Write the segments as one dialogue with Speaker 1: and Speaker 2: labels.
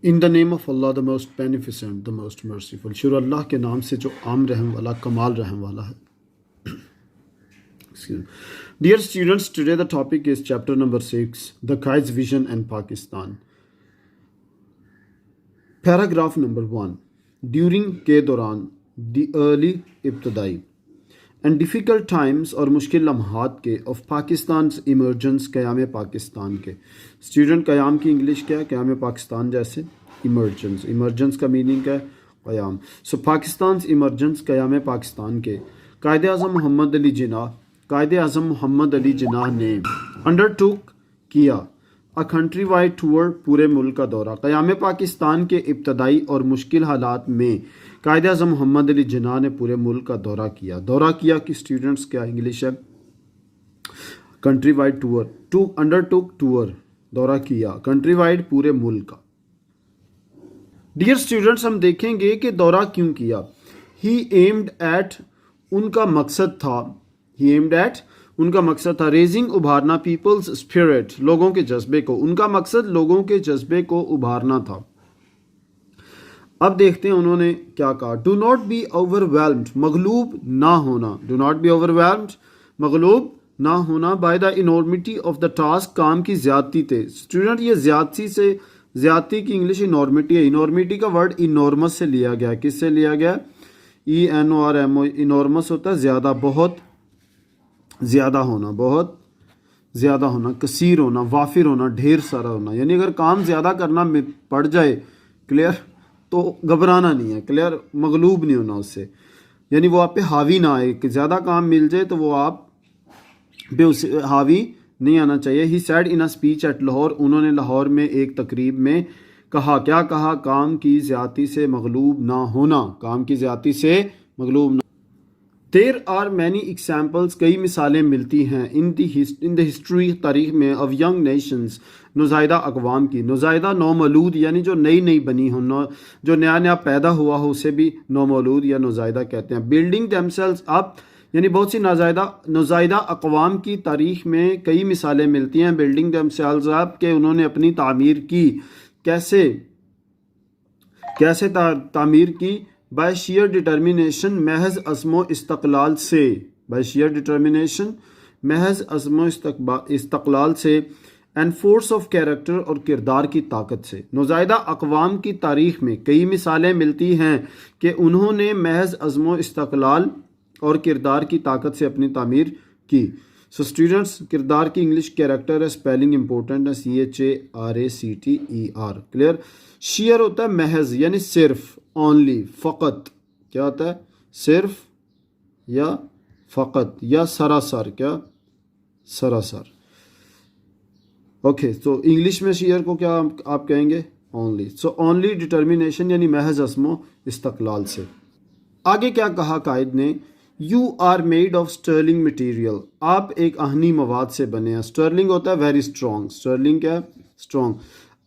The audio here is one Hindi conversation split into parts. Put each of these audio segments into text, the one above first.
Speaker 1: In the name of Allah the most beneficent the most merciful. शुरू अल्लाह के नाम से जो आम रहम वाला कमाल रहम वाला है। Dear students, today the topic is chapter number 6, The Qaid's Vision and Pakistan. Paragraph number 1. During के दौरान the early इब्तदाई and difficult times और मुश्किल लम्हात के of Pakistan's emergence क़याम पाकिस्तान के। स्टूडेंट क़याम की इंग्लिश क्या है? क़याम पाकिस्तान जैसे emergence। emergence का मीनिंग क्या है? क़याम। सो पाकिस्तान emergence क़याम पाकिस्तान के कायद-ए-आज़म मोहम्मद अली जिन्ना कायद-ए-आज़म मोहम्मद अली जिन्ना ने अंडरटुक किया अ कंट्री वाइड टूर पूरे मुल्क का दौरा। क़याम पाकिस्तान के इब्तदाई और मुश्किल हालात में कायद-ए-आज़म मोहम्मद अली जिन्ना ने पूरे मुल्क का दौरा किया। दौरा किया कि स्टूडेंट्स क्या इंग्लिश है? Country wide tour. To undertook tour दौरा किया कंट्री वाइड पूरे मुल्क का। डियर स्टूडेंट्स, हम देखेंगे कि दौरा क्यों किया। ही एम्ड एट उनका मकसद था ही एम्ड एट उनका मकसद था रेजिंग उभारना पीपल्स स्पिरिट लोगों के जज्बे को। उनका मकसद लोगों के जज्बे को उभारना था। अब देखते हैं उन्होंने क्या कहा। डू नॉट बी ओवरवेल्म्ड मगलूब ना होना। डू नॉट बी ओवरवेल्म्ड मगलूब ना होना by the enormity of the task काम की ज्यादती थे। स्टूडेंट, ये ज्यादती से ज्यादती की इंग्लिश इनॉर्मिटी है। इनॉर्मिटी का वर्ड इनॉर्मस से लिया गया। किससे लिया गया? ENORMO। इनॉर्मस होता है ज्यादा, बहुत ज़्यादा होना, बहुत ज़्यादा होना, कसीर होना, वाफिर होना, ढेर सारा होना। यानी अगर काम ज़्यादा करना पड़ जाए, क्लियर, तो घबराना नहीं है, क्लियर, मगलूब नहीं होना उससे। यानी वो आप पे हावी ना आए कि ज़्यादा काम मिल जाए तो वो आप पे उसे हावी नहीं आना चाहिए। He said in a speech at Lahore. उन्होंने लाहौर में एक तकरीब में कहा। क्या कहा? काम की ज़्यादती से मगलूब ना होना। काम की ज़्यादती से मगलूब ना। देर आर मैनी एग्जाम्पल्स कई मिसालें मिलती हैं इन द हिस्ट्री तारीख में ऑफ यंग नेशंस नुज़ायदा अकवाम की। नुज़ायदा नौमौलूद यानी जो नई नई बनी हो, जो नया नया पैदा हुआ हो उसे भी नौमौलूद या नुज़ायदा कहते हैं। बिल्डिंग देमसेल्व्स अप यानी बहुत सी नुज़ायदा अकवाम की तारीख में कई मिसालें मिलती हैं। बिल्डिंग देमसेल्व्स अप के उन्होंने अपनी तामीर की। कैसे कैसे तामीर की? बाय शेयर डिटर्मिनेशन महज अज़्मो इस्तक़लाल से। बाय शेयर डिटर्मिनेशन महज अज़्मो इस्तक़लाल से एंड फोर्स ऑफ कैरेक्टर और किरदार की ताकत से। नुज़ायदा अक़वाम की तारीख़ में कई मिसालें मिलती हैं कि उन्होंने महज अज़्मो इस्तक़लाल और किरदार की ताकत से अपनी तामीर की। सो स्टूडेंट्स, किरदार की इंग्लिश कैरेक्टर है, स्पेलिंग इंपॉर्टेंट है, CHARACTER, क्लियर। शेयर होता है महज यानी सिर्फ, ओनली, फ़कत। क्या होता है? सिर्फ या फ़कत या सरासर। क्या? सरासर। ओके, तो इंग्लिश में शेयर को क्या आप कहेंगे? ओनली। सो ओनली डिटर्मिनेशन यानी महज अज़्मो इस्तक़लाल से। आगे क्या कहा कायद ने? You are made of sterling material. आप एक आहनी मवाद से बने हैं। स्टर्लिंग होता है वेरी स्ट्रॉन्ग। स्टर्लिंग क्या है? स्ट्रॉन्ग।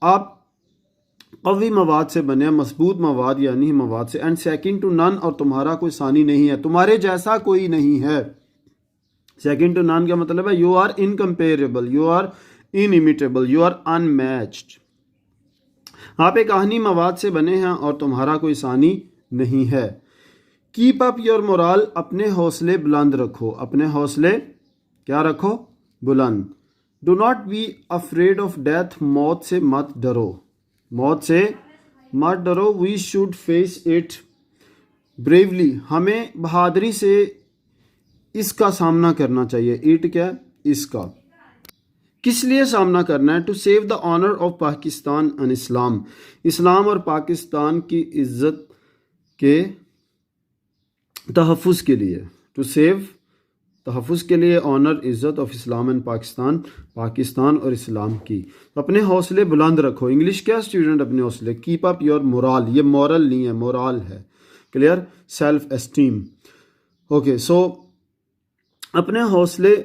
Speaker 1: आप कवी मवाद से बने हैं, मजबूत मवाद यानी मवाद से। एंड सेकंड टू नन और तुम्हारा कोई सानी नहीं है, तुम्हारे जैसा कोई नहीं है। सेकंड टू नन का मतलब है you are incomparable, you are inimitable, you are unmatched. आप एक आहनी मवाद से बने हैं और तुम्हारा कोई सानी नहीं है। Keep up your moral. अपने हौसले बुलंद रखो। अपने हौसले क्या रखो? बुलंद। Do not be afraid of death. मौत से मत डरो। मौत से मत डरो। We should face it bravely. हमें बहादुरी से इसका सामना करना चाहिए। इट क्या? इसका। किस लिए सामना करना है? To save the honour of Pakistan and Islam. Islam और पाकिस्तान की इज्जत के तहफ़्फ़ुज़ के लिए। टू सेव तहफ़्फ़ुज़ के लिए, ऑनर, इज़्ज़त of Islam and Pakistan, Pakistan और इस्लाम की। तो अपने हौसले बुलंद रखो। इंग्लिश क्या स्टूडेंट? अपने हौसले। Keep up your moral. ये मॉरल नहीं है, मोरल है, क्लियर, सेल्फ एस्टीम। ओके, सो अपने हौसले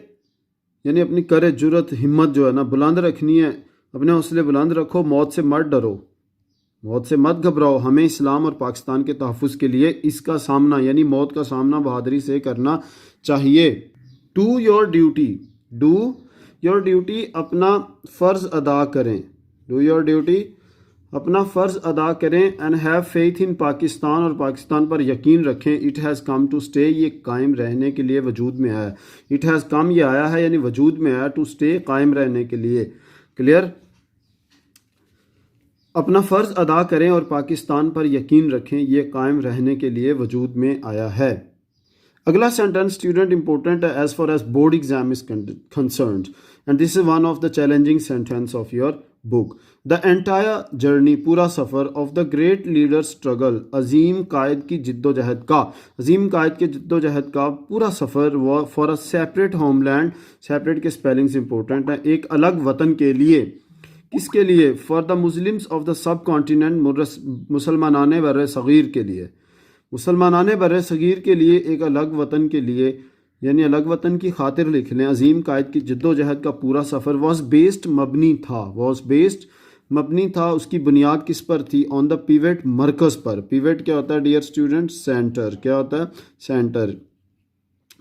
Speaker 1: यानी अपनी करेज, जुर्रत, हिम्मत जो है ना बुलंद रखनी है। अपने हौसले बुलंद रखो। मौत से मत डरो, मौत से मत घबराओ। हमें इस्लाम और पाकिस्तान के तहफ़्फ़ुज़ के लिए इसका सामना यानी मौत का सामना बहादुरी से करना चाहिए। Do your duty. Do your duty. अपना फ़र्ज़ अदा करें। Do your duty. अपना फ़र्ज़ अदा करें and have faith in Pakistan, और पाकिस्तान पर यकीन रखें। It has come to stay, ये कायम रहने के लिए वजूद में आया है। इट हैज़ कम, ये आया है यानी वजूद में आया, टू स्टे कायम रहने के लिए। क्लियर। अपना फ़र्ज़ अदा करें और पाकिस्तान पर यकीन रखें, ये कायम रहने के लिए वजूद में आया है। अगला सेंटेंस स्टूडेंट इंपॉर्टेंट है as far as board exam is concerned, and this is one of the challenging sentence of your book. The entire journey, पूरा सफ़र, of the great leader struggle, अजीम कायद की जिद्दोजहद का, अजीम कायद के जिद्दोजहद का पूरा सफ़र, वो for a separate homeland, separate के स्पेलिंग्स इंपॉर्टेंट हैं, एक अलग वतन के लिए। किसके लिए? For the Muslims of the subcontinent, मुसलमानान बर सग़ीर के लिए, मुसलमानान बर सग़ीर के लिए, एक अलग वतन के लिए, यानी अलग वतन की खातिर लिख लें। अजीम कायद की जद्दोजहद का पूरा सफ़र, वॉज बेस्ड, मबनी था, वॉज बेस्ड, मबनी था, उसकी बुनियाद किस पर थी? ऑन द पिवट, मरकज़ पर। पिवट क्या होता है डियर स्टूडेंट? सेंटर। क्या होता है? सेंटर,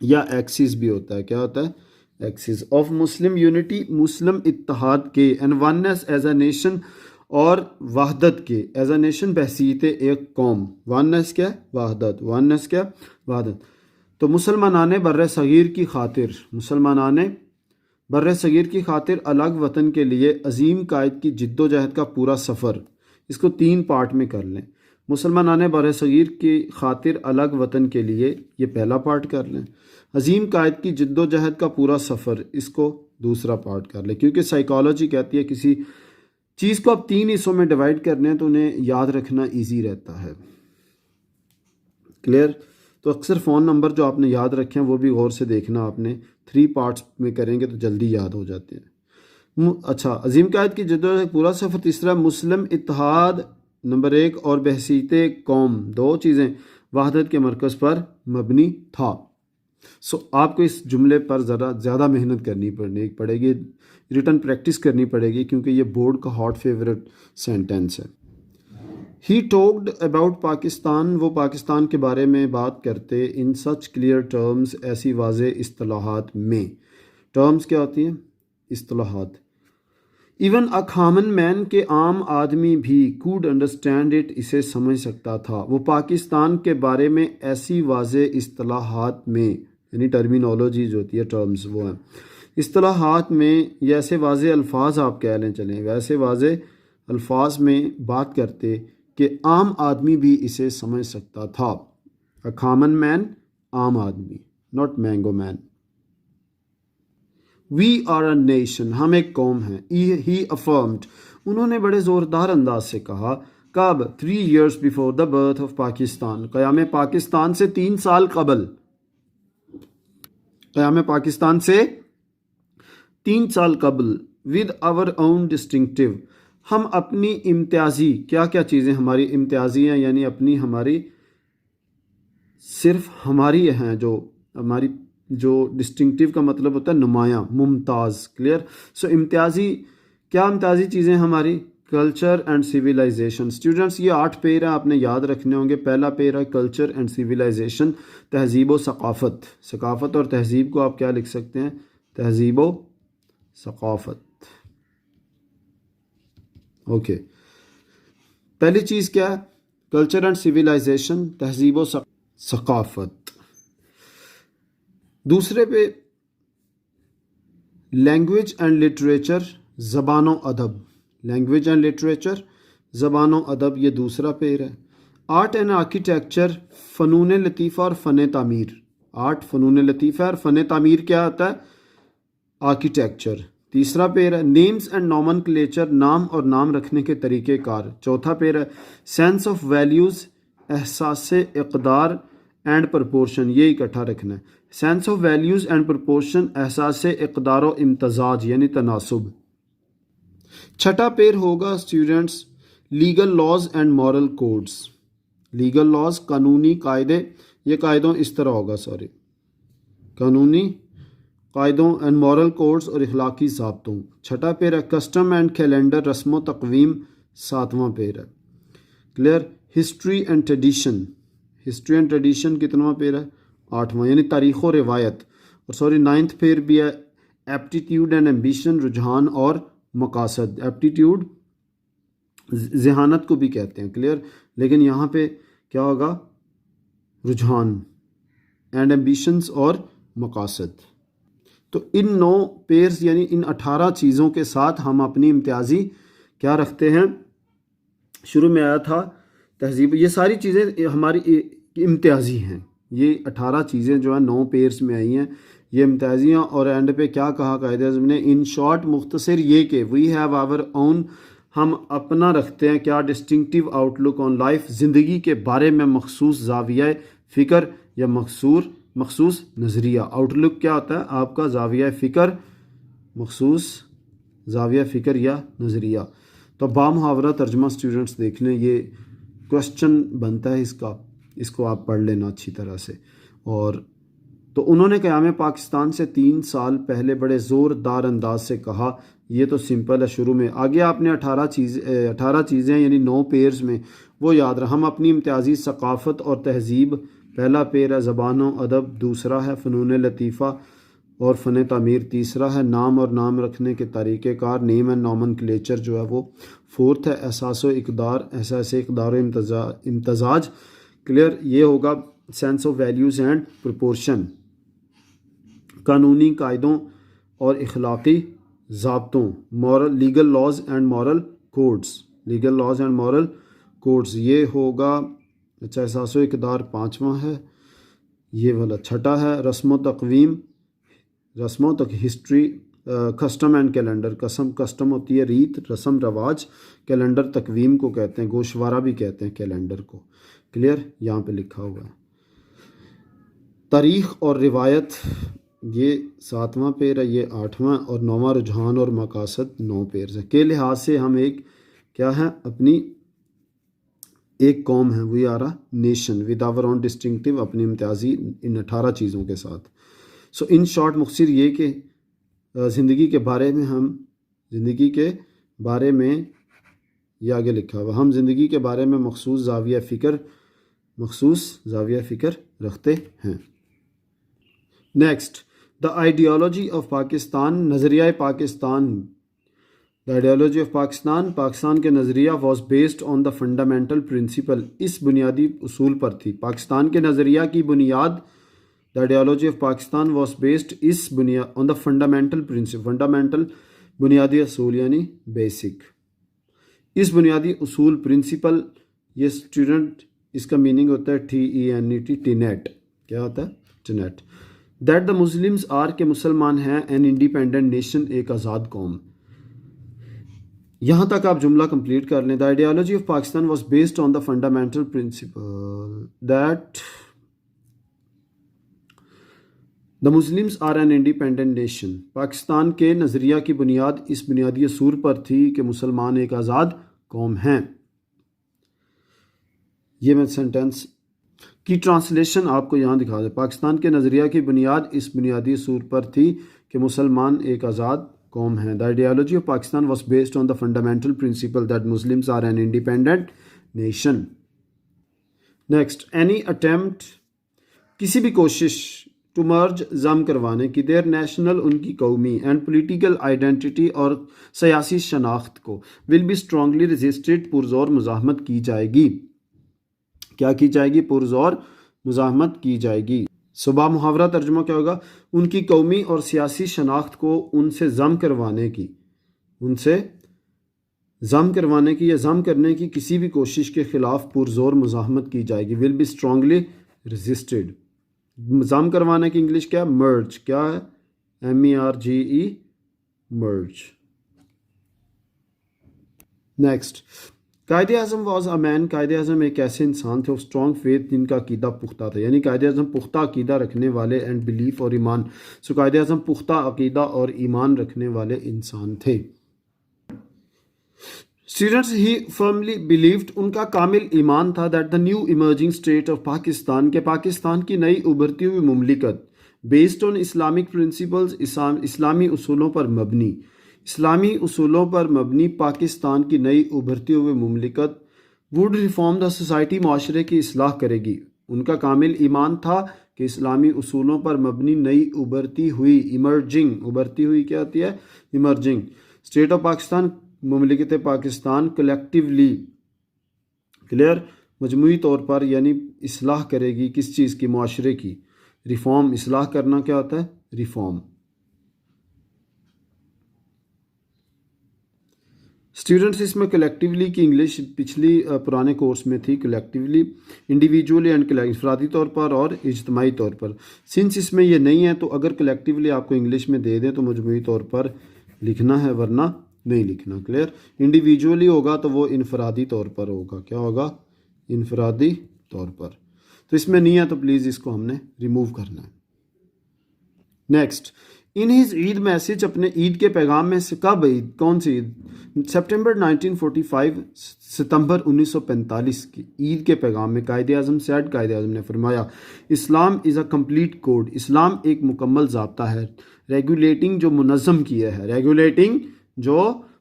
Speaker 1: या एक्सिस भी होता है। क्या होता है? एक्सिस ऑफ मुस्लिम यूनिटी, मुस्लिम इत्तेहाद के, and oneness as a nation, और वहदत के, एज अ नेशन बहसीत एक कौम। वननेस क्या? वहदत। वननेस क्या? वहदत। तो मुसलमानान बर सग़ीर की खातिर, मुसलमानान बर सग़ीर की खातिर अलग वतन के लिए अजीम कायद की जिद्दोजहद का पूरा सफ़र, इसको 3 पार्ट में कर लें। मुसलमानान बर सग़ीर की खातिर अलग वतन के लिए, ये पहला पार्ट कर लें। अजीम कायद की जिद्दोजहद का पूरा सफ़र, इसको दूसरा पार्ट कर लें, क्योंकि साइकोलॉजी कहती है किसी चीज़ को आप 3 हिस्सों में डिवाइड करने हैं तो उन्हें याद रखना ईजी रहता है। क्लियर। तो अक्सर फ़ोन नंबर जो आपने याद रखे हैं वो भी गौर से देखना, आपने 3 पार्ट्स में करेंगे तो जल्दी याद हो जाते हैं। अच्छा, अजीम कायद की जद्दोजहद पूरा सफ़र। तीसरा, मुस्लिम इत्तेहाद नंबर 1, और बहसीत कौम, 2 चीज़ें वहदत के मरकज़ पर मबनी था। आपको इस जुमले पर ज़रा ज़्यादा मेहनत करनी पड़ेगी, रिटर्न प्रैक्टिस करनी पड़ेगी, क्योंकि ये बोर्ड का हॉट फेवरेट सेंटेंस है। ही टॉक्ड अबाउट पाकिस्तान, वो पाकिस्तान के बारे में बात करते, इन सच क्लियर टर्म्स, ऐसी वाज़े इस्तिलाहात में। टर्म्स क्या होती हैं? इस्तिलाहात। इवन अ कॉमन मैन, के आम आदमी भी, कूड अंडरस्टैंड इट, इसे समझ सकता था। वो पाकिस्तान के बारे में ऐसी वाज़े इस्तिलाहात में, यानी टर्मिनोलॉजी जो होती है, टर्म्स वो हैं। इस्तिलाहात में, ये ऐसे वाज़े अल्फाज आप कह लें, चलें वैसे वाज़े अल्फाज में बात करते कि आम आदमी भी इसे समझ सकता था। अ कॉमन मैन, आम आदमी, not mango man. We are a nation, हम एक कौम हैं। ही अफर्म्ड, उन्होंने बड़े ज़ोरदार अंदाज से कहा। कब? 3 years before the birth of Pakistan, क़याम पाकिस्तान से 3 साल कबल, क़याम पाकिस्तान से 3 साल कबल। विद आवर ओन डिस्टिंक्टिव, हम अपनी इम्तियाजी, क्या क्या चीज़ें हमारी इम्तियाजी हैं, यानी अपनी, हमारी, सिर्फ हमारी हैं, जो हमारी, जो डिस्टिंक्टिव का मतलब होता है नुमायाँ, मुमताज़। क्लियर। सो इम्तियाजी, क्या इम्तियाजी चीज़ें हमारी? Culture and civilisation. स्टूडेंट्स, ये 8 पेयर हैं, आपने याद रखने होंगे। पहला पेयर है कल्चर एंड सिविलाइजेशन, तहजीब व सकाफ़त। सकाफ़त और तहजीब को आप क्या लिख सकते हैं? तहजीब व सकाफ़त। ओके। पहली चीज़ क्या है? कल्चर एंड सिविलाइजेशन, तहजीब व सकाफ़त। दूसरे पे लैंग्वेज एंड लिटरेचर, ज़बान व अदब। लैंग्वेज एंड लिटरेचर, ज़बान व अदब, ये दूसरा पेयर है। आर्ट एंड आर्किटेक्चर, फ़नून लतीफ़ा और फ़न तामीर। आर्ट, फ़नून लतीफ़ा और फ़न तामीर क्या होता है? आर्किटेक्चर। तीसरा पेयर है नेम्स एंड नॉमनक्लेचर, नाम और नाम रखने के तरीक़ेकार। चौथा पेयर है सेंस ऑफ वैल्यूज़, एहसास इक़दार एंड प्रपोर्शन, ये इकट्ठा रखना है। Sense of values and proportion, एहसास इक़दार व इम्तज़ाज, यानी तनासुब। छठा पेयर होगा students legal laws and moral codes. Legal laws, कानूनी कायदे, ये कायदों इस तरह होगा, सॉरी, कानूनी कायदों एंड मॉरल कोड्स और इखलाकी ज़ाब्तों। छठा पेयर है कस्टम एंड कैलेंडर, रस्म तकवीम। सातवां पेयर है clear history and tradition. History and tradition कितनवां पेयर है? 8वां, यानी तारीख़ व रिवायत। और सॉरी 9th पेयर भी है एप्टीट्यूड एंड एम्बिशन, रुझान और मकासद। एप्टीट्यूड ज़हानत को भी कहते हैं, क्लियर। लेकिन यहाँ पे क्या होगा, रुझान एंड एम्बिशंस और मकासद। तो इन 9 पेयर्स यानी इन 18 चीज़ों के साथ हम अपनी इम्तियाज़ी क्या रखते हैं। शुरू में आया था तहजीब, ये सारी चीज़ें हमारी इम्तियाज़ी हैं। ये 18 चीज़ें जो है 9 पेयर्स में आई हैं, ये इम्तियाजियाँ। और एंड पे क्या कहा कायदे-ए-आज़म ने, इन शॉर्ट मुख्तसर ये कि वी हैव आवर ओन, हम अपना रखते हैं क्या, डिस्टिंक्टिव आउटलुक ऑन लाइफ, ज़िंदगी के बारे में मखसूस ज़ाविया फ़िक्र या मखसूस नज़रिया। आउटलुक क्या होता है आपका, ज़ाविया फ़िक्र, मखसूस ज़ाविया फ़िक्र या नज़रिया। तो बामुहावरा तर्जुमा स्टूडेंट्स देख लें, ये क्वेश्चन बनता है इसको आप पढ़ लेना अच्छी तरह से। और तो उन्होंने क़याम पाकिस्तान से 3 साल पहले बड़े ज़ोरदार अंदाज से कहा, ये तो सिंपल है शुरू में। आगे आपने 18 चीज़ें यानी 9 पेयर्स में वो याद रहा। हम अपनी इम्तियाज़ी सकाफ़त और तहज़ीब, पहला पेयर है ज़बान व अदब, दूसरा है फ़नून लतीफ़ा और फ़न तामीर, तीसरा है नाम और नाम रखने के तरीक़ेकार, नेम एंड नॉमनक्लेचर जो है वो, फोर्थ है एहसास इक़दार इम्तज़ाज, क्लियर। ये होगा sense of values and proportion, कानूनी कायदों और इखलाक़ी ज़ाब्तों, moral legal laws and moral codes, ये होगा। अच्छा, एहसास इक़दार 5वां है, ये वाला 6ठा है। रस्मों तक history, custom and calendar, custom होती है रीत, रस्म रवाज, कैलेंडर तकवीम को कहते हैं, गोशवारा भी कहते हैं कैलेंडर को, क्लियर। यहाँ पे लिखा हुआ है। तारीख़ और रिवायत, ये 7वां पेयर है, ये 8वां, और 9वां रुझान और मकासद 9 पेयर्स हैं। के लिहाज से हम एक क्या है, अपनी एक कौम है, we are a nation with our own distinctive, अपनी इम्तियाज़ी इन 18 चीज़ों के साथ। सो इन शॉर्ट मुख्तसर ये कि ज़िंदगी के बारे में ये आगे लिखा हुआ, हम ज़िंदगी के बारे में मखसूस ज़ाविया फ़िक्र रखते हैं। Next, the ideology of Pakistan, नज़रिया Pakistan. The ideology of Pakistan के नज़रिया was based on the fundamental principle, इस बुनियादी उसूल पर थी। पाकिस्तान के नज़रिया की बुनियाद, the ideology of Pakistan was based on the fundamental principal, fundamental बुनियादी असूल यानी बेसिक। इस बुनियादी उसूल प्रिंसिपल, ये स्टूडेंट इसका मीनिंग होता है TENET, टीनेट। क्या होता है टीनेट? दैट द मुस्लिम्स आर, के मुसलमान हैं, एन इंडिपेंडेंट नेशन, एक आज़ाद कौम। यहाँ तक आप जुमला कंप्लीट कर लें। The ideology of Pakistan was based on the fundamental principle that the Muslims are an independent nation. Pakistan के नज़रिया की बुनियाद इस बुनियादी असूल पर थी कि मुसलमान एक आज़ाद कौम हैं। ये मैं सेंटेंस की ट्रांसलेशन आपको यहाँ दिखा दें। पाकिस्तान के नज़रिया की बुनियाद इस बुनियादी असूल पर थी कि मुसलमान एक आज़ाद कौम हैं। The ideology of Pakistan was based on the fundamental principle that Muslims are an independent nation. Next, any attempt, किसी भी कोशिश, टू मर्ज, जम करवाने की, देयर नेशनल, उनकी कौमी, एंड पोलिटिकल आइडेंटिटी, और सियासी शनाख्त को, विल बी स्ट्रांगली रजिस्टेड, पुरजोर मुज़ाहमत की जाएगी। क्या की जाएगी? पुरजोर मुज़ाहमत की जाएगी। सुबह मुहावरा तर्जुमा क्या होगा? उनकी कौमी और सियासी शनाख्त को उनसे जम करवाने की, या जम करने की किसी भी कोशिश के ख़िलाफ़ पुरजोर मुज़ाहमत की जाएगी। Will be strongly रजिस्टेड। जम करवाने की इंग्लिश क्या है? मर्ज। क्या है? MERGE, मर्ज। नेक्स्ट, कायदे आज़म वॉज अ मैन, कायदे आज़म एक ऐसे इंसान थे, स्ट्रॉन्ग फेथ, जिनका अकीदा पुख्ता था, यानी कायदे आज़म पुख्ता अकीदा रखने वाले, एंड बिलीफ और ईमान। सो कायदे आज़म पुख्ता अकीदा और ईमान रखने वाले इंसान थे। स्टूडेंट्स, ही फर्मली बिलीव्ड, उनका कामिल ईमान था, that the new emerging state of Pakistan, के पाकिस्तान की नई उभरती हुई मुमलिकत, बेस्ड ऑन इस्लामिक प्रिंसिपल्स, इस्लामी उसूलों पर मबनी पाकिस्तान की नई उभरती हुई मुमलिकत वुड रिफॉर्म द सोसाइटी, माशरे की इस्लाह करेगी। उनका कामिल ईमान था कि इस्लामी उसूलों पर मबनी नई उभरती हुई, इमर्जिंग, उभरती हुई क्या होती है? इमर्जिंग स्टेट ऑफ पाकिस्तान मुमलिकत पाकिस्तान कलेक्टिवली, क्लियर, मजमूई तौर पर यानी इस्लाह करेगी किस चीज़ की, मुआशरे की। रिफॉर्म, इस्लाह करना क्या होता है, रिफॉर्म। स्टूडेंट्स इसमें कलेक्टिवली की इंग्लिश पिछली पुराने कोर्स में थी, कलेक्टिवली, इंडिविजुअली एंड इंफरादी तौर पर और इज्तमाही तौर पर। सिंस इसमें ये नहीं है तो अगर कलेक्टिवली आपको इंग्लिश में दे दें तो मजमूई तौर पर लिखना है, वरना नहीं लिखना, क्लियर। इंडिविजुअली होगा तो वो इनफरादी तौर पर होगा, क्या होगा, इनफरादी तौर पर। तो इसमें नहीं है तो प्लीज़ इसको हमने रिमूव करना है। Next, in his Eid message, अपने ईद के पैगाम में से, कब ईद, कौन सी ईद, सितंबर 1945, सितंबर 1945 की ईद के पैगाम में कायदे आज़म सैड, कायदे आज़म ने फरमाया, इस्लाम इज़ अ कंप्लीट कोड, इस्लाम एक मुकम्मल ज़ाब्ता है, रेगुलेटिंग, जो मुनज़्ज़म किए है, रेगुलेटिंग जो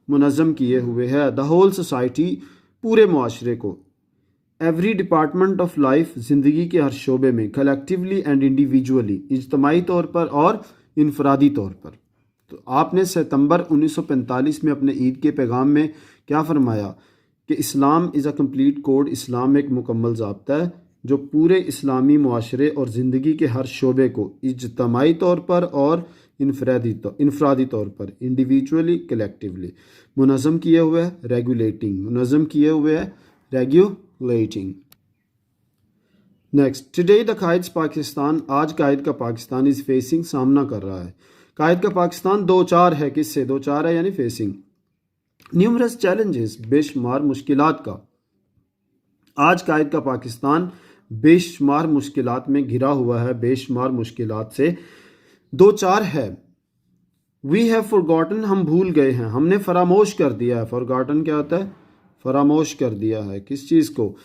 Speaker 1: मुनज़्ज़म किए हुए है, द होल सोसाइटी, पूरे मुआशरे को, एवरी डिपार्टमेंट ऑफ लाइफ, ज़िंदगी के हर शोबे में, कलेक्टिवली एंड इंडिविजुअली, इज्तमाही तौर पर और इनफरादी तौर पर। तो आपने सितंबर 1945 में अपने ईद के पैगाम में क्या फरमाया कि इस्लाम इज़ अ कंप्लीट कोड, इस्लाम एक मुकम्मल ज़ाब्ता है जो पूरे इस्लामी मुआशरे और ज़िंदगी के हर शोबे को इज्तमाही तौर पर और इनफरादी तौर पर, इंडिविजुअली, कलेक्टिवली, मुनज़्ज़म किए हुए है, रेगुलेटिंग, मुनज़्ज़म किए हुए है, regulating. Next, today the Quaid's Pakistan, आज कायद का पाकिस्तान इज़ फेसिंग, सामना कर रहा है, कायद का पाकिस्तान दो चार है, किससे दो चार है, यानी फेसिंग, न्यूमरस चैलेंजेस, बेशुमार मुश्किलात का। आज कायद का पाकिस्तान बेशुमार मुश्किलात में घिरा हुआ है, बेशुमार मुश्किलात से दो चार है। वी हैव फॉरगॉटन, हम भूल गए हैं, हमने फरामोश कर दिया है, फॉरगॉटन क्या होता है, फरामोश कर दिया है, किस चीज़ को।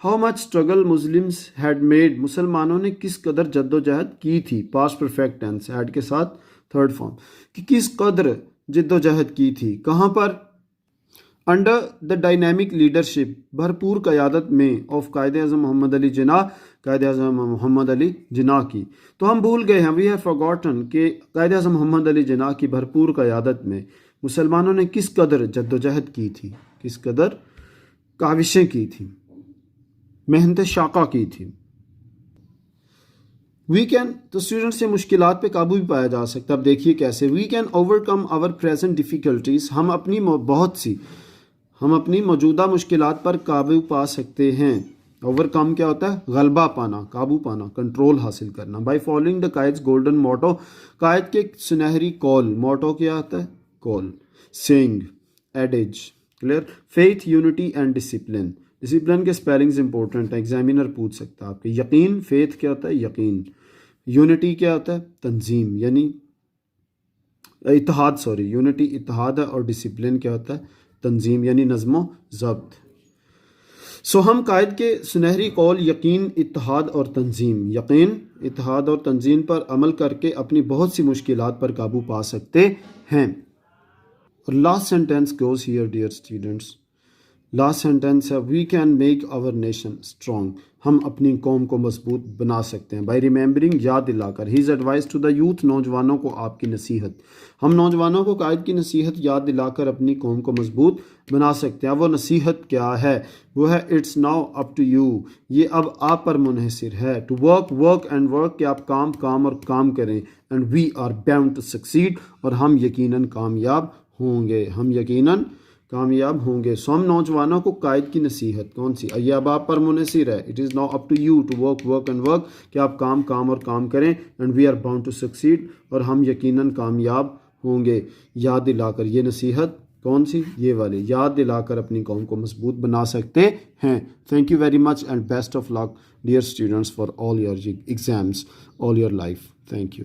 Speaker 1: How much struggle Muslims had made, मुसलमानों ने किस कदर जद्दोजहद की थी, पास्ट परफेक्ट टेंस, हैड के साथ थर्ड फॉर्म, कि किस कदर जद्दोजहद की थी, कहाँ पर, अंडर द डायनेमिक लीडरशिप, भरपूर क़यादत में, ऑफ कायदे आज़म मोहम्मद अली जिन्ना, कायदे आज़म मोहम्मद अली जिन्ना की। तो हम भूल गए हैं, वी हैव फॉरगॉटन, कि कायदे आज़म मोहम्मद अली जिन्ना की भरपूर क़यादत में मुसलमानों ने किस कदर जद्दोजहद की थी, किस कदर काविशें की थी, मेहनत शाका की थी। वी कैन, तो स्टूडेंट से मुश्किलात पे काबू भी पाया जा सकता है। अब देखिए कैसे, we can overcome our present difficulties, हम अपनी मौजूदा मुश्किलात पर काबू पा सकते हैं। ओवरकम क्या होता है, गलबा पाना, काबू पाना, कंट्रोल हासिल करना। By following the Quaid's golden motto, Quaid के सुनहरी कॉल, मोटो क्या होता है, कॉल, saying, adages, clear. Faith, unity and discipline, discipline के स्पेलिंग्स इंपॉर्टेंट है, एग्जामिनर पूछ सकता है आपके। यकीन, फेथ क्या होता है, यकीन। यूनिटी क्या होता है, तंजीम, यानी इत्तेहाद, सॉरी, यूनिटी इत्तेहाद है, और डिसिप्लिन क्या होता है, तंजीम, यानी नज़्म ज़ब्त। सो हम कायद के सुनहरी कौल, यकीन, इत्तेहाद और तंजीम, यकीन, इत्तेहाद और तंजीम पर अमल करके अपनी बहुत सी मुश्किलात पर काबू पा सकते हैं। और last sentence goes here dear students, last sentence है, we can make our nation strong, हम अपनी कौम को मजबूत बना सकते हैं। बाय रिमेंबरिंग, याद दिलाकर, his advice to the youth, नौजवानों को आपकी नसीहत, हम नौजवानों को कायद की नसीहत याद दिलाकर अपनी कौम को मजबूत बना सकते हैं। वो नसीहत क्या है, वो है, it's now up to you, ये अब आप पर मुनहसर है, टू वर्क एंड वर्क, कि आप काम और काम करें, and we are bound to succeed, और हम यकीनन कामयाब होंगे, हम यकीनन कामयाब होंगे। सो हम नौजवानों को कायद की नसीहत कौन सी, ये अब आप पर मुनहसर है, it is now up to you to work and work, कि आप काम और काम करें, and we are bound to succeed, और हम यकीनन कामयाब होंगे। याद दिलाकर, ये नसीहत कौन सी, ये वाली, याद दिलाकर अपनी कौम को मजबूत बना सकते हैं। Thank you very much and best of luck dear students for all your exams, all your life. Thank you.